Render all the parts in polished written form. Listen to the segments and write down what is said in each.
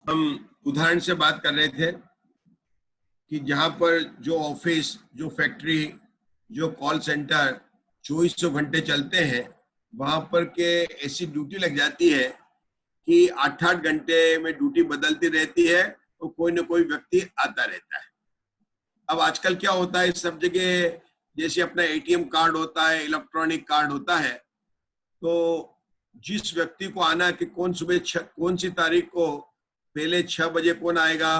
हम उदाहरण से बात कर रहे थे कि जहां पर जो ऑफिस, जो फैक्ट्री, जो कॉल सेंटर 2400 घंटे चलते हैं, वहां पर के ऐसी ड्यूटी लग जाती है कि 8-8 घंटे में ड्यूटी बदलती रहती है, तो कोई ना कोई व्यक्ति आता रहता है। अब आजकल क्या होता है, सब जगह जैसे अपना एटीएम कार्ड होता है, इलेक्ट्रॉनिक कार्ड होता है, तो जिस व्यक्ति को आना है कि कौन सी तारीख को पहले 6 बजे कौन आएगा,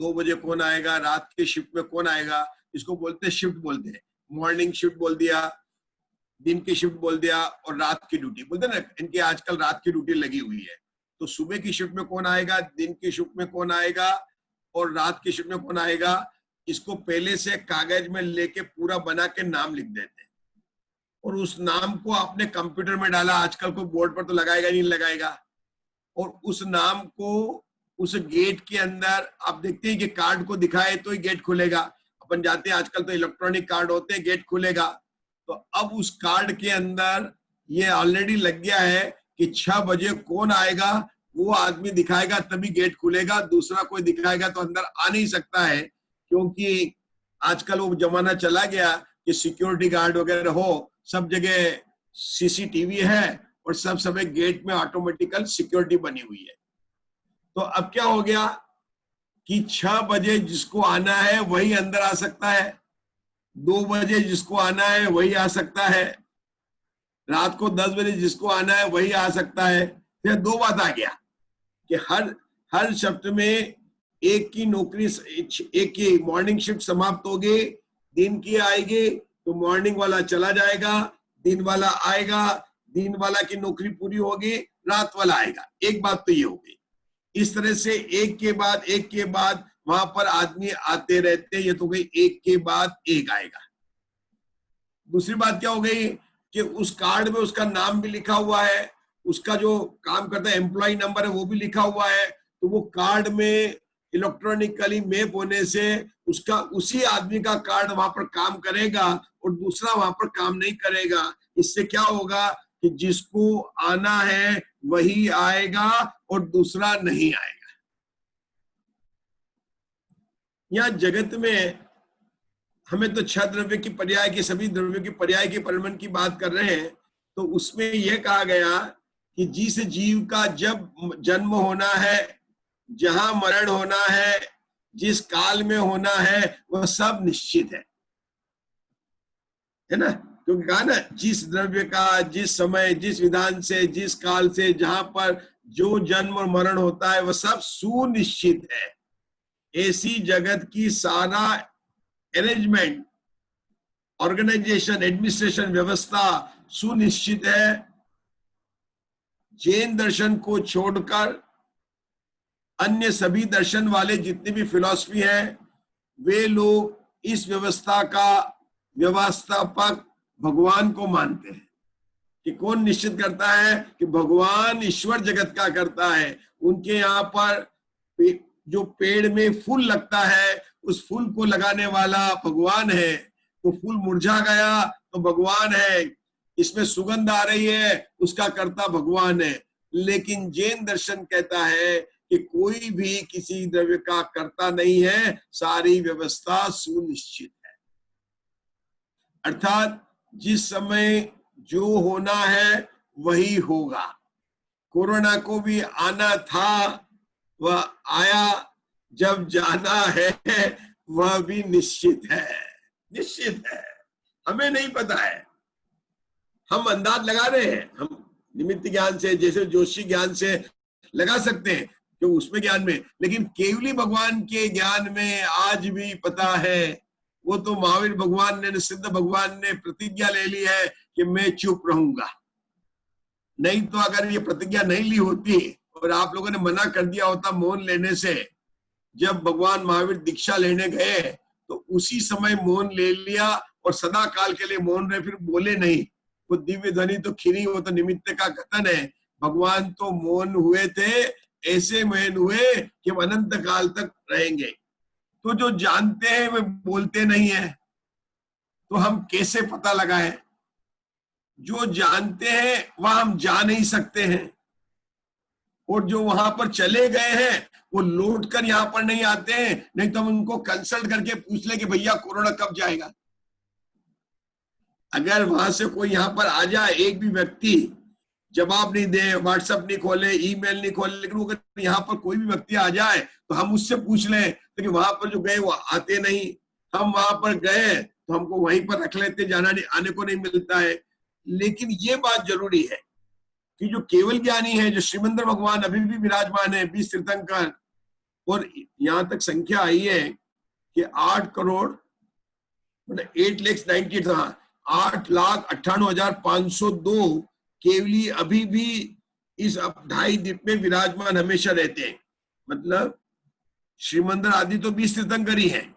2 बजे कौन आएगा, रात के शिफ्ट में कौन आएगा, इसको बोलते हैं शिफ्ट बोलते हैं। मॉर्निंग शिफ्ट बोल दिया, दिन की शिफ्ट बोल दिया, और रात की ड्यूटी बोलते ना, इनके आजकल रात की ड्यूटी लगी हुई है। तो सुबह की शिफ्ट में कौन आएगा, दिन की शिफ्ट में कौन आएगा और रात की शिफ्ट में कौन आएगा, इसको पहले से कागज में लेके पूरा बना के नाम लिख देते हैं, और उस नाम को आपने कंप्यूटर में डाला। आजकल को बोर्ड पर तो लगाएगा नहीं लगाएगा, और उस नाम को उस गेट के अंदर आप देखते हैं कि कार्ड को दिखाए तो ही गेट खुलेगा। अपन जाते हैं, आजकल तो इलेक्ट्रॉनिक कार्ड होते हैं, गेट खुलेगा। तो अब उस कार्ड के अंदर ये ऑलरेडी लग गया है कि 6 बजे कौन आएगा, वो आदमी दिखाएगा तभी गेट खुलेगा, दूसरा कोई दिखाएगा तो अंदर आ नहीं सकता है। क्योंकि आजकल वो जमाना चला गया कि सिक्योरिटी गार्ड वगैरह हो, सब जगह सीसीटीवी है और सब समय गेट में ऑटोमेटिकल सिक्योरिटी बनी हुई है। तो अब क्या हो गया कि 6 बजे जिसको आना है वही अंदर आ सकता है, 2 बजे जिसको आना है वही आ सकता है, रात को 10 बजे जिसको आना है वही आ सकता है। फिर 2 बात आ गया कि हर शिफ्ट में एक की नौकरी, एक की मॉर्निंग शिफ्ट समाप्त होगी, दिन की आएगी तो मॉर्निंग वाला चला जाएगा, दिन वाला आएगा, दिन वाला की नौकरी पूरी होगी, रात वाला आएगा। एक बात तो ये हो गई। इस तरह से एक के बाद वहां पर आदमी आते रहते हैं, ये तो गई एक के बाद एक आएगा। दूसरी बात क्या हो गई कि उस कार्ड में उसका नाम भी लिखा हुआ है, उसका जो काम करता है एम्प्लॉय नंबर है वो भी लिखा हुआ है। तो वो कार्ड में इलेक्ट्रॉनिकली मैप होने से उसका, उसी आदमी का कार्ड वहां पर काम करेगा और दूसरा वहां पर काम नहीं करेगा। इससे क्या होगा कि जिसको आना है वही आएगा और दूसरा नहीं आएगा। यहाँ जगत में हमें तो 6 द्रव्य की पर्याय की, सभी द्रव्यों की पर्याय के परिमाण की बात कर रहे हैं, तो उसमें यह कहा गया कि जिस जीव का जब जन्म होना है, जहां मरण होना है, जिस काल में होना है, वह सब निश्चित है ना। क्योंकि कहा ना, जिस द्रव्य का, जिस समय, जिस विधान से, जिस काल से, जहां पर जो जन्म और मरण होता है वह सब सुनिश्चित है। ऐसी जगत की सारा अरेंजमेंट, ऑर्गेनाइजेशन, एडमिनिस्ट्रेशन, व्यवस्था सुनिश्चित है। जैन दर्शन को छोड़कर अन्य सभी दर्शन वाले जितने भी फिलॉसफी हैं, वे लोग इस व्यवस्था का व्यवस्थापक भगवान को मानते हैं। कि कौन निश्चित करता है, कि भगवान ईश्वर जगत का करता है। उनके यहाँ पर जो पेड़ में फूल लगता है, उस फूल को लगाने वाला भगवान है। तो फूल मुरझा गया तो भगवान है, इसमें सुगंध आ रही है, उसका कर्ता भगवान है। लेकिन जैन दर्शन कहता है कि कोई भी किसी द्रव्य का कर्ता नहीं है, सारी व्यवस्था सुनिश्चित है। अर्थात जिस समय जो होना है वही होगा। कोरोना को भी आना था, वह आया, जब जाना है वह भी निश्चित है। निश्चित है, हमें नहीं पता है, हम अंदाज लगा रहे हैं। हम निमित्त ज्ञान से, जैसे जोशी ज्ञान से लगा सकते हैं, जो उसमें ज्ञान में, लेकिन केवली भगवान के ज्ञान में आज भी पता है। वो तो महावीर भगवान ने, सिद्ध भगवान ने प्रतिज्ञा ले ली है कि मैं चुप रहूंगा। नहीं तो अगर ये प्रतिज्ञा नहीं ली होती और आप लोगों ने मना कर दिया होता मौन लेने से, जब भगवान महावीर दीक्षा लेने गए तो उसी समय मौन ले लिया और सदा काल के लिए मौन रहे, फिर बोले नहीं। वो दिव्य ध्वनि तो खिरी, वो तो निमित्त का कथन है। भगवान तो मौन हुए थे, ऐसे मौन हुए कि अनंत काल तक रहेंगे। तो जो जानते हैं वे बोलते नहीं है, तो हम कैसे पता लगाएं? जो जानते हैं वह हम जा नहीं सकते हैं, और जो वहां पर चले गए हैं वो लौट कर यहाँ पर नहीं आते हैं, नहीं तो हम उनको कंसल्ट करके पूछ ले कि भैया कोरोना कब जाएगा। अगर वहां से कोई यहाँ पर आ जाए, एक भी व्यक्ति जवाब नहीं दे, व्हाट्सएप नहीं खोले, ईमेल नहीं खोले, लेकिन अगर यहाँ पर कोई भी व्यक्ति आ जाए तो हम उससे पूछ लें, लेकिन वहां पर जो गए वो आते नहीं। हम वहां पर गए तो हमको वहीं पर रख लेते, जाना नहीं, आने को नहीं मिलता है। लेकिन ये बात जरूरी है कि जो केवल ज्ञानी है, जो श्रीमंदर भगवान अभी भी विराजमान है 20 तीर्थंकर, और यहाँ तक संख्या आई है कि 8 करोड़ मतलब 8,98,502 केवली अभी भी इस ढाई द्वीप में विराजमान हमेशा रहते हैं। मतलब श्रीमंदर आदि तो 20 तीर्थंकर ही हैं,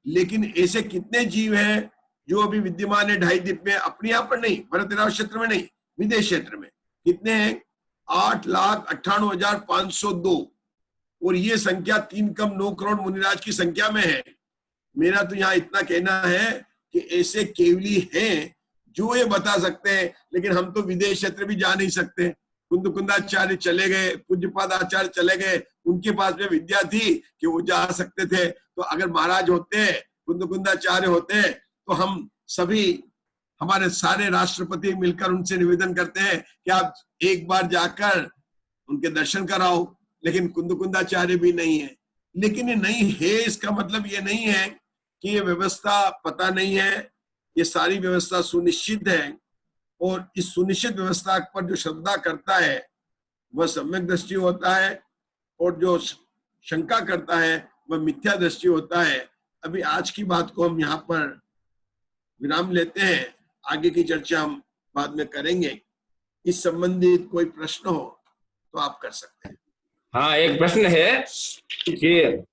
लेकिन ऐसे कितने जीव हैं जो अभी विद्यमान है ढाई द्वीप में, अपने यहाँ पर नहीं, भरतराव क्षेत्र में नहीं, विदेश क्षेत्र में कितने हैं? 8,98,502। और ये संख्या 3 कम 9 करोड़ मुनिराज की संख्या में है। मेरा तो यहाँ इतना कहना है कि ऐसे केवली हैं जो ये बता सकते हैं, लेकिन हम तो विदेश क्षेत्र भी जा नहीं सकते। कुंदकुंदाचार्य चले गए, पूज्यपाद आचार्य चले गए, उनके पास में विद्या थी कि वो जा सकते थे। तो अगर महाराज होते, कुंदकुंदाचार्य होते, तो हम सभी, हमारे सारे राष्ट्रपति मिलकर उनसे निवेदन करते हैं कि आप एक बार जाकर उनके दर्शन कराओ। लेकिन कुंदकुंदाचार्य भी नहीं है। लेकिन ये नहीं है इसका मतलब ये नहीं है कि ये व्यवस्था पता नहीं है। ये सारी व्यवस्था सुनिश्चित है, और इस सुनिश्चित व्यवस्था पर जो श्रद्धा करता है वह सम्यक दृष्टि होता है, और जो शंका करता है वह मिथ्या दृष्टि होता है। अभी आज की बात को हम यहाँ पर विराम लेते हैं, आगे की चर्चा हम बाद में करेंगे। इस संबंधित कोई प्रश्न हो तो आप कर सकते हैं। हाँ, एक प्रश्न है कि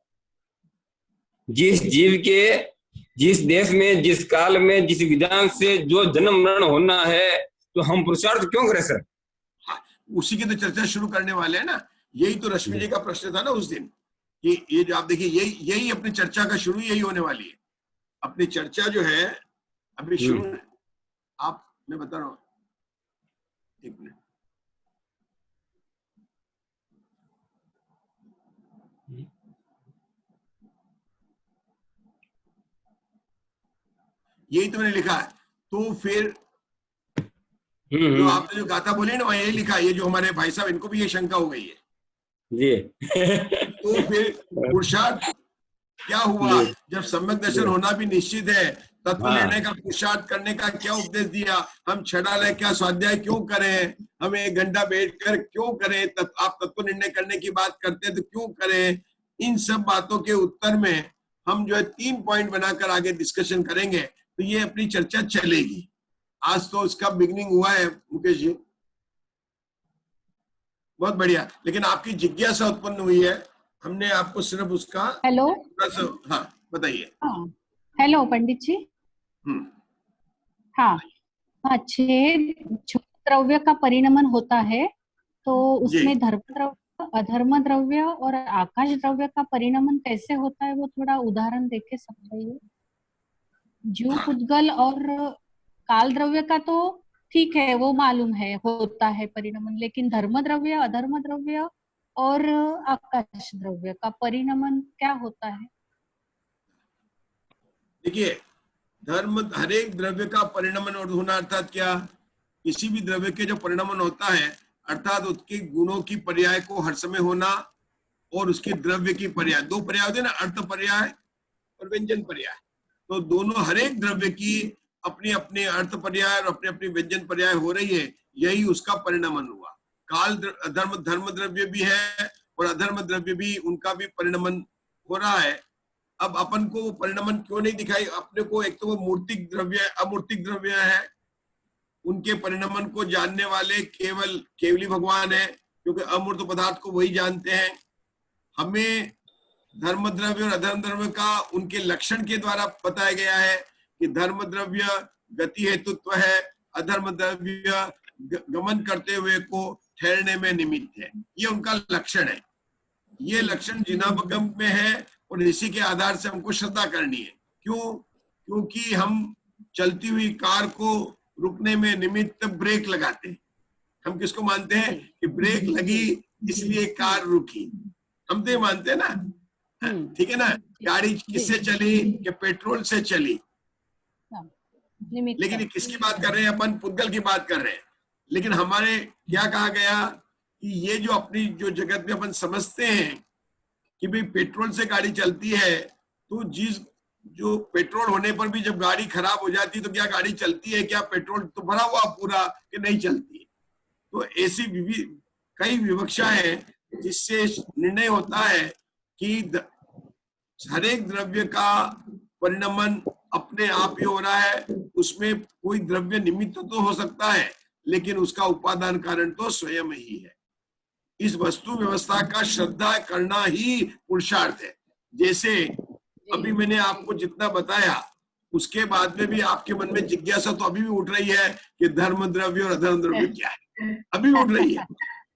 जिस जीव के जिस देश में, जिस काल में, जिस विधान से जो जन्म मरण होना है, तो हम पुरुषार्थ क्यों करें सर? हाँ, उसी की तो चर्चा शुरू करने वाले हैं ना। यही तो रश्मि जी का प्रश्न था ना उस दिन, कि ये जो आप देखिए, यही अपनी चर्चा का शुरू यही होने वाली है। अपनी चर्चा जो है अभी शुरू, आप, मैं बता रहा हूँ, एक मिनट। यही तो मैंने लिखा है। तो फिर जो आपने जो गाथा बोली ना, यही लिखा है। ये जो हमारे भाई साहब, इनको भी ये शंका हो गई है जी। तो फिर पुरुषार्थ क्या हुआ? जब सम्यक दर्शन होना भी निश्चित है, तत्व निर्णय का पुरुषार्थ करने का क्या उपदेश दिया? हम छड़ालय क्या स्वाध्याय क्यों करें? हम 1 घंटा बैठकर क्यों करें? आप तत्व निर्णय करने की बात करते हैं तो क्यों करें? इन सब बातों के उत्तर में हम जो है 3 पॉइंट बनाकर आगे डिस्कशन करेंगे। तो ये अपनी चर्चा चलेगी। आज तो इसका बिगनिंग हुआ है मुकेश जी, बहुत बढ़िया। लेकिन आपकी जिज्ञासा उत्पन्न हुई है, हमने आपको सिर्फ उसका, हेलो, हाँ बताइए। हाँ, हेलो पंडित जी। हाँ, हाँ, 6 द्रव्य का परिणमन होता है, तो उसमें धर्म द्रव्य, अधर्म द्रव्य और आकाश द्रव्य का परिणमन कैसे होता है, वो थोड़ा उदाहरण देके समझाइए। जीव पुद्गल और काल द्रव्य का तो ठीक है, वो मालूम है होता है परिणमन, लेकिन धर्म द्रव्य, अधर्म द्रव्य और आकाश द्रव्य का परिणमन क्या होता है? देखिए, धर्म, हर एक द्रव्य का परिणमन और होना अर्थात क्या? किसी भी द्रव्य के जो परिणमन होता है अर्थात उसके गुणों की पर्याय को हर समय होना, और उसके द्रव्य की पर्याय, 2 पर्याय होते हैं ना, अर्थ पर्याय और व्यंजन पर्याय। तो दोनों, हर एक द्रव्य की अपनी अपनी अर्थ पर्याय और अपनी अपनी व्यंजन पर्याय हो रही है, यही उसका परिणमन हुआ। काल धर्म द्रव्य भी है और अधर्म द्रव्य भी, उनका भी परिणमन हो रहा है। अब अपन को वो परिणमन क्यों नहीं दिखाई अपने को? एक तो वो मूर्तिक द्रव्य, अमूर्तिक द्रव्य है, उनके परिणमन को जानने वाले केवली भगवान है, क्योंकि अमूर्त पदार्थ को वही जानते हैं। हमें धर्म द्रव्य और अधर्म द्रव्य का उनके लक्षण के द्वारा बताया गया है कि धर्म द्रव्य गति हेतुत्व है, अधर्म द्रव्य गमन करते हुए को ठहरने में निमित्त है। ये उनका लक्षण है। ये लक्षण जिनापगम में है, और इसी के आधार से हमको श्रद्धा करनी है। क्यों? क्योंकि हम चलती हुई कार को रुकने में निमित्त ब्रेक लगाते हैं। हम किसको मानते हैं कि ब्रेक लगी इसलिए कार रुकी। हम तो ये मानते हैं ना, ठीक है ना, गाड़ी किससे चली कि पेट्रोल से चली, लेकिन किसकी बात कर रहे हैं अपन, पुद्गल की बात कर रहे हैं। लेकिन हमारे क्या कहा गया कि ये जो अपनी जो जगत में अपन समझते हैं कि भाई पेट्रोल से गाड़ी चलती है, तो जिस जो पेट्रोल होने पर भी जब गाड़ी खराब हो जाती है तो क्या गाड़ी चलती है, क्या पेट्रोल तो भरा हुआ पूरा कि नहीं चलती। तो ऐसी कई विवक्षा है जिससे निर्णय होता है कि हर एक द्रव्य का परिणमन अपने आप ही हो रहा है, उसमें कोई द्रव्य निमित्त तो हो सकता है लेकिन उसका उपादान कारण तो स्वयं ही है। इस वस्तु व्यवस्था का श्रद्धा करना ही पुरुषार्थ है। जैसे अभी मैंने आपको जितना बताया उसके बाद में भी आपके मन में जिज्ञासा तो अभी भी उठ रही है कि धर्म द्रव्य और अधर्म द्रव्य क्या है, अभी उठ रही है।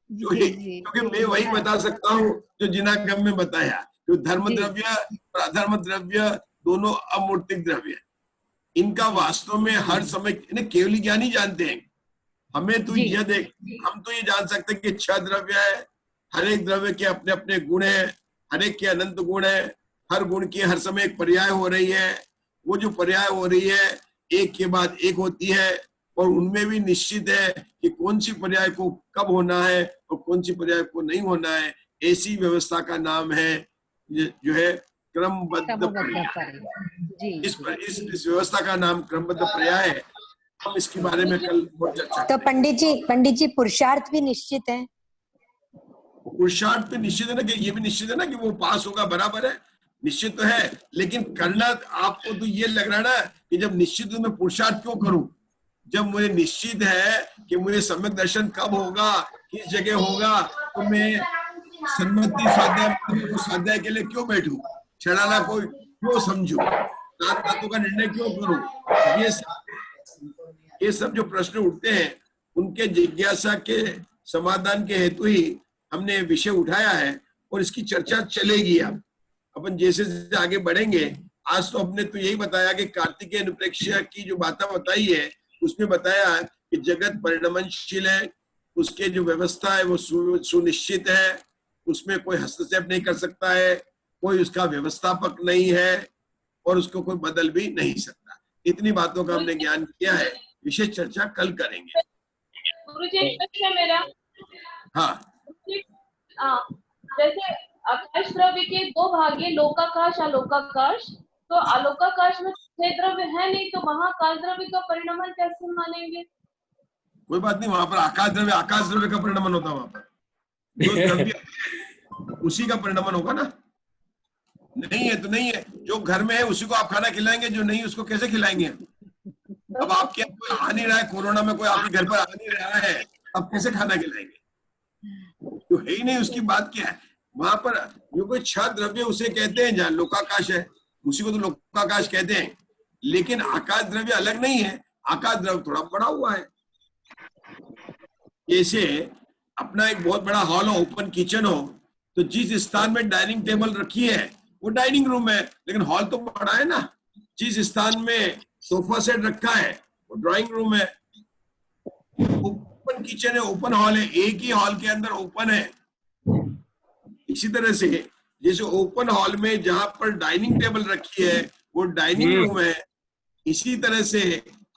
क्योंकि मैं वही बता सकता हूँ जो जिनागम में बताया, जो धर्म द्रव्य और अधर्म द्रव्य दोनों अमूर्तिक द्रव्य, इनका वास्तव में हर समय केवली ज्ञानी जानते हैं। हमें तो यह देख, हम तो ये जान सकते हैं कि 6 द्रव्य है, हर एक द्रव्य के अपने अपने गुण है, हर एक के अनंत गुण है, हर गुण की हर समय एक पर्याय हो रही है। वो जो पर्याय हो रही है एक के बाद एक होती है, और उनमें भी निश्चित है कि कौन सी पर्याय को कब होना है और कौन सी पर्याय को नहीं होना है। ऐसी व्यवस्था का नाम है जो है क्रमबद्ध पर्याय। इस व्यवस्था का नाम क्रमबद्ध पर्याय है। हम इसके बारे में कल चर्चा। तो पंडित जी पुरुषार्थ भी निश्चित है? पुरुषार्थ पे निश्चित है ना, कि ये भी निश्चित है ना कि वो पास होगा, बराबर है, निश्चित तो है। लेकिन करना आपको तो ये लग रहा है ना कि जब निश्चित मैं पुरुषार्थ क्यों करूं, जब मुझे निश्चित है कि मुझे सम्यक दर्शन कब होगा, किस जगह होगा, तो मैं सन्मति स्वाध्याय के लिए क्यों बैठूं, छड़ाना को क्यों समझूं, तत्व का निर्णय क्यों करूं। ये सब जो प्रश्न उठते हैं उनके जिज्ञासा के समाधान के हेतु ही हमने विषय उठाया है, और इसकी चर्चा चलेगी। अब अपन जैसे जैसे आगे बढ़ेंगे, आज तो हमने तो यही बताया कि कार्तिकेय अनुप्रेक्ष्य की जो बातें बताई है उसमें बताया कि जगत परिणमनशील है, उसके जो व्यवस्था है वो सुनिश्चित है, उसमें कोई हस्तक्षेप नहीं कर सकता है, कोई उसका व्यवस्थापक नहीं है और उसको कोई बदल भी नहीं सकता। इतनी बातों का हमने ज्ञान किया है, विशेष चर्चा कल करेंगे। गुरुजी मेरा, हाँ, जैसे आकाश द्रव्य के 2 भाग है, लोकाकाश अलोकाकाश। तो अलोकाकाश में 6 द्रव्य है नहीं, तो वहां काल द्रव्य का परिणमन कैसे मानेंगे? कोई बात नहीं, वहां पर आकाश द्रव्य का परिणमन होता है। वहां पर जो द्रव्य उसी का परिणमन होगा ना। नहीं है तो नहीं है, जो घर में है उसी को आप खाना खिलाएंगे, जो नहीं उसको कैसे खिलाएंगे। अब आपके यहाँ कोई आ नहीं रहा है, कोरोना में कोई आपके घर पर आ नहीं रहा है, आप कैसे खाना खिलाएंगे, तो है ही नहीं। उसकी बात क्या है, वहां पर जो कोई 6 द्रव्य उसे कहते हैं, जहाँ लोकाकाश है उसी को तो लोकाकाश कहते हैं। लेकिन आकाश द्रव्य अलग नहीं है, आकाश द्रव्य थोड़ा बड़ा हुआ है। जैसे अपना एक बहुत बड़ा हॉल हो, ओपन किचन हो, तो जिस स्थान में डाइनिंग टेबल रखी है वो डाइनिंग रूम है, लेकिन हॉल तो बड़ा है ना। जिस स्थान में सोफा सेट रखा है वो ड्राइंग रूम है। ओपन किचन है, ओपन हॉल है, एक ही हॉल के अंदर ओपन है। इसी तरह से जैसे ओपन हॉल में जहां पर डाइनिंग टेबल रखी है वो डाइनिंग रूम है, इसी तरह से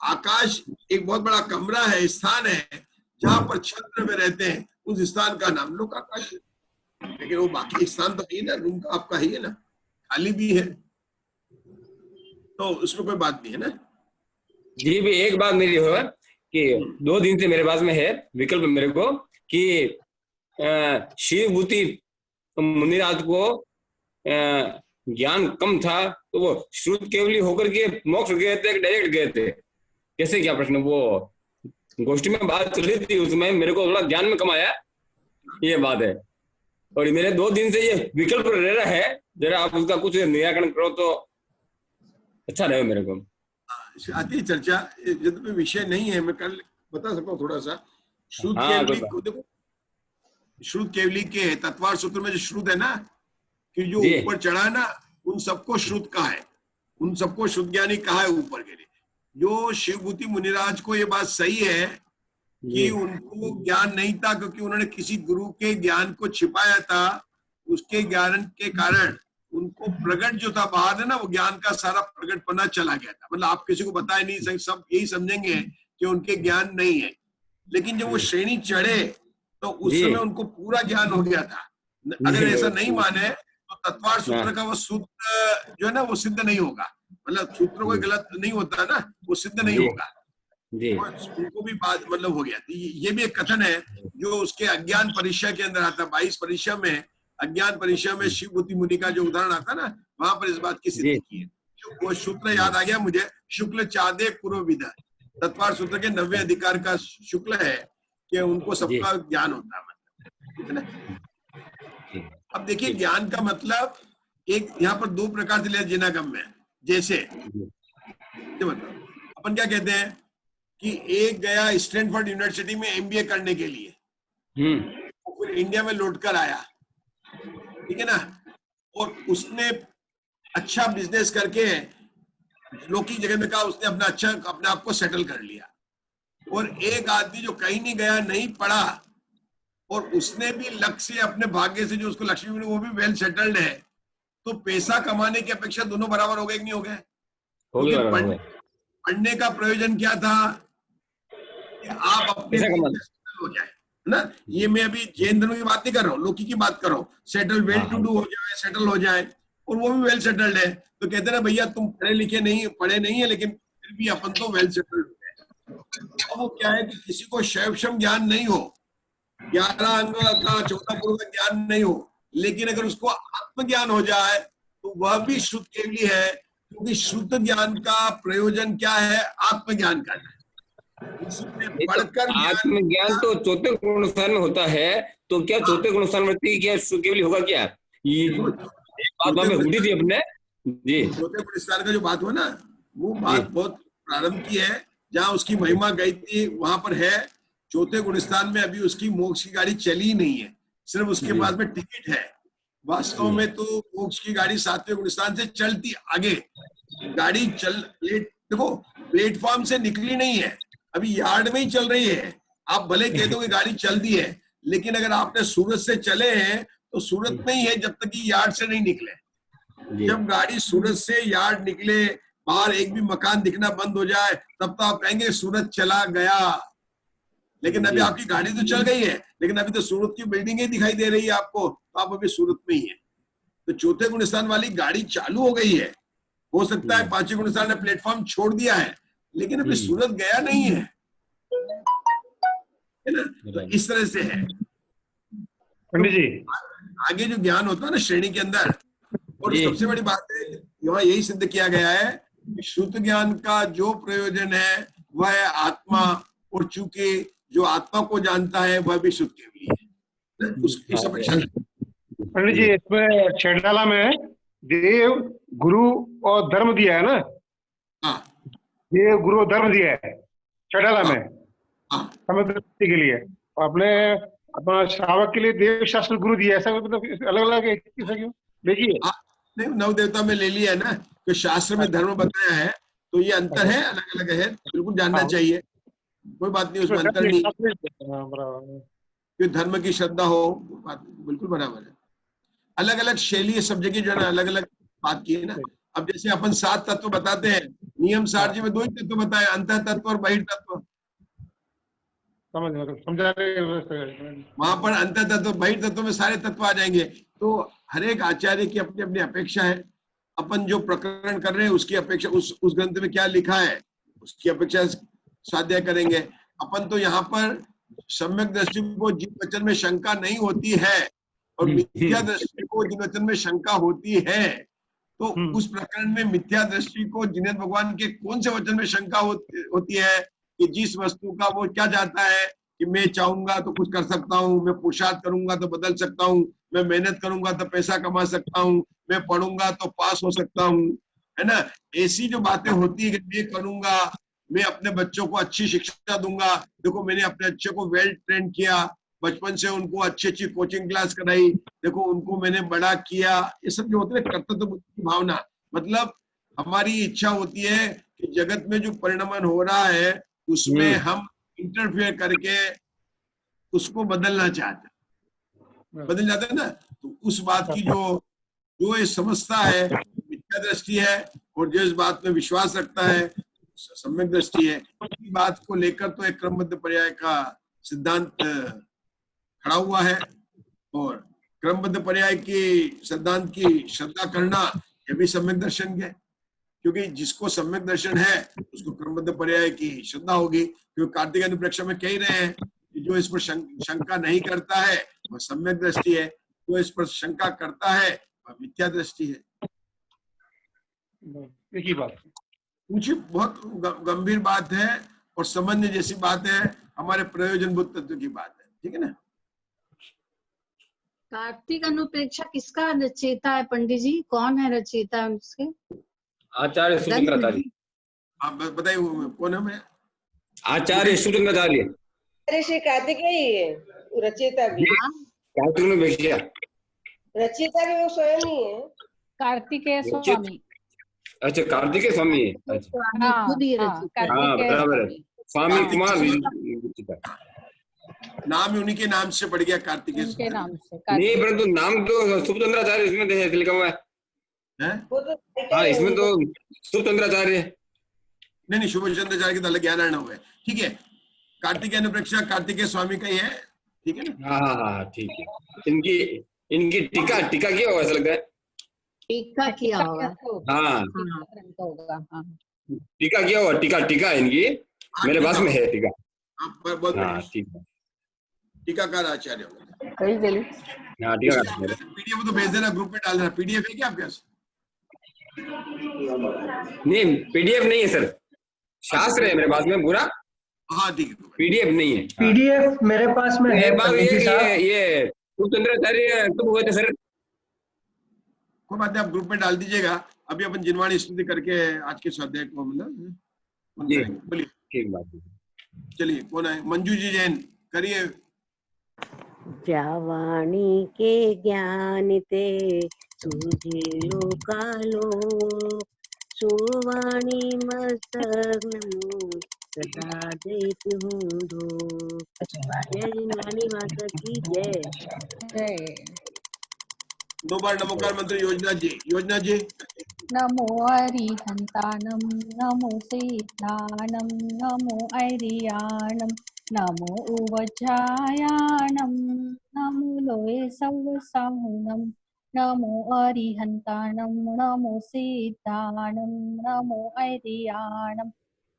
आकाश एक बहुत बड़ा कमरा है, स्थान है, जहां पर छत्र में रहते हैं, उस स्थान का नाम लोकाकाश है। लेकिन वो बाकी स्थान तो है ना, रूम का आपका ही है ना, खाली भी है, तो उसमें कोई बात नहीं है ना। जी भी एक बात मेरी हो कि 2 दिन से मेरे पास में है विकल्प मेरे को कि शिवभूति मुनिराज को ज्ञान कम था, तो वो श्रुत केवली होकर के मोक्ष गए थे, डायरेक्ट गए थे, कैसे क्या प्रश्न। वो गोष्ठी में बात चल रही थी, उसमें मेरे को थोड़ा ज्ञान में कम आया, ये बात है। और मेरे 2 दिन से ये विकल्प रह रहा है, जरा आप उसका कुछ निराकरण करो तो अच्छा रहे मेरे को। आती चर्चा, यद्यपि विषय नहीं है, मैं कल बता सकता हूँ थोड़ा सा। श्रुत केवली को देखो, श्रुत केवली के तत्वार सूत्र में जो श्रुत है ना, कि जो ऊपर चढ़ा है ना, उन सबको श्रुत कहा है, उन सबको शुद्ध ज्ञानी कहा है ऊपर के लिए। जो शिवभूति मुनिराज को ये बात सही है कि उनको ज्ञान नहीं था, क्योंकि उन्होंने किसी गुरु के ज्ञान को छिपाया था, उसके ज्ञान के कारण उनको प्रकट जो था बाहर है ना, वो ज्ञान का सारा प्रकटपना चला गया था। मतलब आप किसी को बता ही नहीं सकते, सब यही समझेंगे कि उनके ज्ञान नहीं है। लेकिन जब वो श्रेणी चढ़े तो उस जी। समय उनको पूरा ज्ञान हो गया था। अगर जी, ऐसा नहीं माने तो तत्वार सूत्र हाँ। का वो सूत्र जो है ना वो सिद्ध नहीं होगा। मतलब सूत्र कोई गलत नहीं होता ना, वो सिद्ध नहीं जी। होगा। जी। और उनको भी बात मतलब हो गया। ये भी एक कथन है जो उसके अज्ञान परिचय के अंदर आता है। 22 परिचय में, अज्ञान परिचय में शिव बुद्धि मुनि का जो उदाहरण आता है ना, वहां पर इस बात की सिद्धि जी। की है। वो सूत्र याद आ गया मुझे, शुक्ल चादे पूर्व विधा, तत्वार सूत्र के 90 अधिकार का शुक्ल है कि उनको सबका ज्ञान होता है, मतलब, ठीक है ना। अब देखिए ज्ञान का मतलब एक यहाँ पर दो प्रकार से लिया जिनागम में। जैसे मतलब अपन क्या कहते हैं कि एक गया स्टैनफोर्ड यूनिवर्सिटी में एमबीए करने के लिए, और फिर इंडिया में लौट कर आया, ठीक है ना, और उसने अच्छा बिजनेस करके लोग की जगह में कहा, उसने अपने आप को सेटल कर लिया। और एक आदमी जो कहीं नहीं गया, नहीं पढ़ा, और उसने भी लक्ष्य से अपने भाग्य से जो उसको लक्ष्य मिली वो भी वेल सेटल्ड है, तो पैसा कमाने की अपेक्षा दोनों बराबर हो गए कि नहीं हो गए? क्योंकि पढ़ने का प्रयोजन क्या था कि आप अपने सेटल हो जाए, है ना। ये मैं अभी जैन धर्म की बात नहीं कर रहा हूँ, लौकिक की बात कर रहा हूँ। सेटल, वेल टू डू हो जाए, सेटल हो जाए, और वो भी वेल सेटल्ड है, तो कहते ना भैया तुम पढ़े नहीं है लेकिन फिर भी अपन तो वेल सेटल्ड हो गए। अब वो क्या है कि किसी को शैवक्षम ज्ञान नहीं हो, 11 अंग का 14 पूर्व का ज्ञान नहीं हो, लेकिन अगर उसको आत्मज्ञान हो जाए तो वह भी शुद्ध केवली है, क्योंकि शुद्ध ज्ञान का प्रयोजन क्या है? आत्मज्ञान करना है। आत्मज्ञान तो चौथे गुणस्थान में होता है, तो क्या चौथे गुणस्थान वृत्ति क्या केवल होगा क्या? ये बात में उठी थी अपने जी। चौथे गुणस्थान का जो बात हुआ ना, वो बात बहुत प्रारंभ की है, जहाँ उसकी महिमा गई थी वहां पर है। चौथे गुणस्थान में अभी उसकी मोक्ष की गाड़ी चली नहीं है, सिर्फ उसके पास में टिकट है। वास्तव में तो मोक्ष की गाड़ी 7वें गुणस्थान से चलती आगे, गाड़ी देखो प्लेटफॉर्म से निकली नहीं है, अभी यार्ड में ही चल रही है। आप भले कह दो कि गाड़ी चल दी है, लेकिन अगर आपने सूरत से चले हैं तो सूरत में ही है जब तक कि यार्ड से नहीं निकले। जब गाड़ी सूरत से यार्ड निकले, बाहर एक भी मकान दिखना बंद हो जाए, तब तो आप कहेंगे सूरत चला गया। लेकिन अभी आपकी गाड़ी तो चल गई है, लेकिन अभी तो सूरत की बिल्डिंग ही दिखाई दे रही है आपको, तो आप अभी सूरत में ही है। तो चौथे गुणस्थान वाली गाड़ी चालू हो गई है। हो सकता है 5वें गुणस्थान ने प्लेटफॉर्म छोड़ दिया है, लेकिन अभी सूरत गया नहीं है ना। तो इस तरह से है पंडित जी। आगे जो ज्ञान होता है ना श्रेणी के अंदर, और सबसे बड़ी बात है यहाँ यही सिद्ध किया गया है कि शुद्ध ज्ञान का जो प्रयोजन है वह है आत्मा, और चूंकि जो आत्मा को जानता है वह भी शुद्ध केवली है, उसकी अपेक्षा। पंडित जी इसमें छेड़ाला में देव गुरु और धर्म दिया है ना। हाँ, देव गुरु और धर्म दिया है छेड़ाला में समझ के लिए, अपने अपना श्रावक के लिए देव शास्त्र गुरु दिया, ऐसा मतलब अलग अलग क्यों? देखिए नहीं, नव देवता में ले लिया है ना, कि शास्त्र में धर्म बताया है, तो ये अंतर है, अलग अलग है, बिल्कुल जानना चाहिए, कोई बात नहीं, उसमें अंतर नहीं, कि धर्म की श्रद्धा हो, बात बिल्कुल बराबर है। अलग अलग शैली सब जगह जो है ना अलग अलग बात की है ना। अब जैसे अपन 7 तत्व बताते हैं, नियम सारजी में 2 ही तत्व बताए, अंतर तत्व और बहिर तत्व। समझा रहे वहां पर अंतर तत्व बहिर तत्व में सारे तत्व आ जाएंगे। तो हर एक आचार्य की अपनी अपनी अपेक्षा है। अपन जो प्रकरण कर रहे हैं उसकी अपेक्षा, उस ग्रंथ में क्या लिखा है उसकी अपेक्षा साध्य करेंगे। अपन तो यहाँ पर सम्यक दृष्टि को जिन वचन में शंका नहीं होती है और मिथ्या दृष्टि को जिन वचन में शंका होती है, तो उस प्रकरण में मिथ्या दृष्टि को जिनेन्द्र भगवान के कौन से वचन में शंका होती है कि जिस वस्तु का वो क्या चाहता है कि मैं चाहूंगा तो कुछ कर सकता हूँ, मैं पुरुषार्थ करूंगा तो बदल सकता हूँ, मैं मेहनत करूंगा तो पैसा कमा सकता हूँ, मैं पढ़ूंगा तो पास हो सकता हूँ, है ना। ऐसी जो बातें होती है कि मैं करूंगा, मैं अपने बच्चों को अच्छी शिक्षा दूंगा, देखो मैंने अपने बच्चे को वेल ट्रेन किया, बचपन से उनको अच्छी अच्छी कोचिंग क्लास कराई, देखो उनको मैंने बड़ा किया, ये सब जो होते हैं कर्तव्य की भावना। मतलब हमारी इच्छा होती है कि जगत में जो परिणमन हो रहा है उसमें हम इंटरफेयर करके उसको बदलना चाहते हैं, बदल जाते हैं ना। तो उस बात की जो ये समझता है मिथ्या दृष्टि है, और जो इस बात में विश्वास रखता है सम्यक दृष्टि है। इसी बात को लेकर तो एक क्रमबद्ध पर्याय का सिद्धांत खड़ा हुआ है, और क्रमबद्ध पर्याय की सिद्धांत की श्रद्धा करना यह भी सम्यक दर्शन है, क्योंकि जिसको सम्यक दर्शन है उसको क्रमबद्ध पर्याय की श्रद्धा होगी। क्योंकि कार्तिक अनुप्रेक्षा में कह ही रहे हैं कि जो इस पर शंका नहीं करता है वह सम्यक दृष्टि है, जो इस पर शंका करता है वह मिथ्या दृष्टि है। एक ही बात, ऊंची बहुत गंभीर बात है और समझने जैसी बात है, हमारे प्रयोजनभूत तत्व की बात है, ठीक है ना। कार्तिक अनुप्रेक्षा किसका रचयिता है पंडित जी, कौन है रचयिता उसके? आचार्य सुरेंद्राचार्य। आप बताइए कौन है? मैं आचार्य सुरेंद्राचार्य। अरे श्री कार्तिकेय है रचयिता भी, कार्तिक अनुप्रेक्षा रचयिता भी वो स्वयं ही है। कार्तिकेय स्वामी। अच्छा, कार्तिकेय स्वामी है। अच्छा, हाँ, खुद ही हाँ, रचयिता है। हाँ कार्तिकेय बराबर है, स्वामी। स्वामी कुमार। नाम ही उन्हीं के नाम से पड़ गया कार्तिकेय उनके नाम से नहीं, कार्तिकेय। परंतु नाम तो सुरेंद्राचार्य इसमें लिखा हुआ है। वो तो हाँ, इसमें तो सुरेंद्राचार्य। नहीं, शुभ चंद्राचार्य के तो अलग ज्ञान हुए, ठीक है। कार्तिकेय अनुप्रेक्षा कार्तिकेय स्वामी का ही है, ठीक है ना। हाँ हाँ हाँ, ठीक है। इनकी टीका किया होगा, ऐसा लगता है। टीका किया होगा। हाँ, ग्रंथ होगा, हाँ। टीका किया होगा, टीका है इनकी, मेरे पास में है टीका। बहुत हाँ, ठीक है। टीकाकार आचार्य होगा। हाँ, टीका। पीडीएफ तो भेज देना, ग्रुप में डाल देना। पीडीएफ है क्या आपके पास? नहीं, पीडीएफ नहीं है सर, शास्त्र है मेरे पास में पूरा। हाँ ठीक है, पीडीएफ नहीं है। पीडीएफ मेरे पास में है। ये सुरेंद्राचार्य तुम हुए थे सर। कोई बात नहीं, आप ग्रुप में डाल दीजिएगा। अभी अपन जिनवाणी स्तुति करके आज के स्वाध्याय को मतलब बोलिए। ठीक बात है। चलिए, कौन है? मंजू जी जैन, करिए। जावाणी के ज्ञान ते सूझे लोकालोक, सुवाणी मस्तक नमो सदा देती हूँ धूप। जय जिनवाणी माता की जय। दो बार नमोकार मंत्र योजना जी। नमो अरिहंतानम, नमो सीतानम, नमो ऐरियाणम, नमो उवज्जायाणम, नमो लोये सव्वसाहुनम, नमो अरिहंतानम, नमो सीतानम, नमो ऐरियाणम,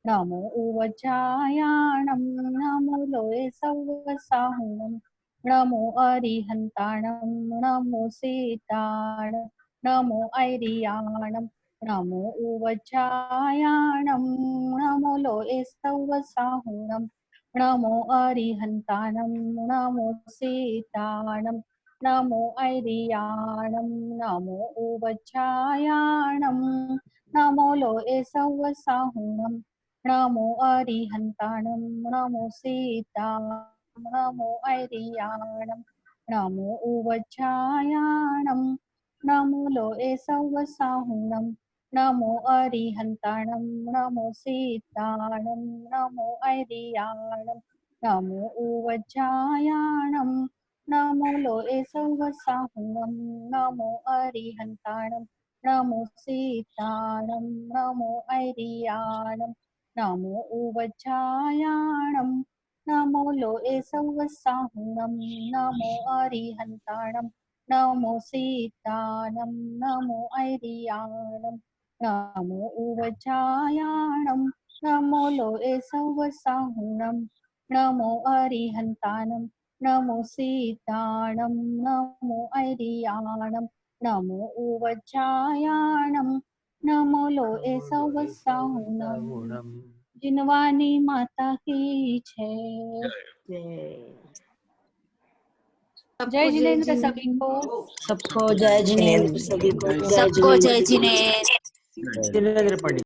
नमो उवज्जायाणम, नमो लोये सव्वसाहुनम, नमो अरिहंताणम, नमो सीताणम, नमो ऐरियाणम, नमो उवज्जायाणम, नमो लोये सव्वसाहुनम, नमो अरिहंताणम, नमो सीताणम, नमो ऐरियाणम, नमो उवज्जायाणम, नमो लोये सव्वसाहुनम, नमो अरिहंताणम, नमो सीताणम, नमो ऐरियाणम, नमो उवज्जायाणम, नमो लोये सव्वसाहुनम, नमो अरिहंताणम, नमो सीताणम, नमो ऐरियाणम, नमो उवज्जायाणम, नमो लोये सव्वसाहुनम, नमो अरिहंताणम, नमो सीताणम, नमो ऐरियाणम, नमो उवज्जायाणम, नमो लोये सव्वसाहुनम, नमो अरिहंताणम, नमो सीताणम, नमो ऐरियाणम, नमो उवज्जायाणम, नमो लोये सव्वसाहुनम, नमो अरिहंताणम, नमो सीताणम, नमो ऐरियाणम, नमो उवज्जायाणम, नमो लोये सव्वसाहुनम। जिनवाणी माता की जय। जय जिनेंद्र सभी को। सबको जय जिनेंद्र, सभी को सबको जय जिनेंद्र। जिनेंद्र पंडित।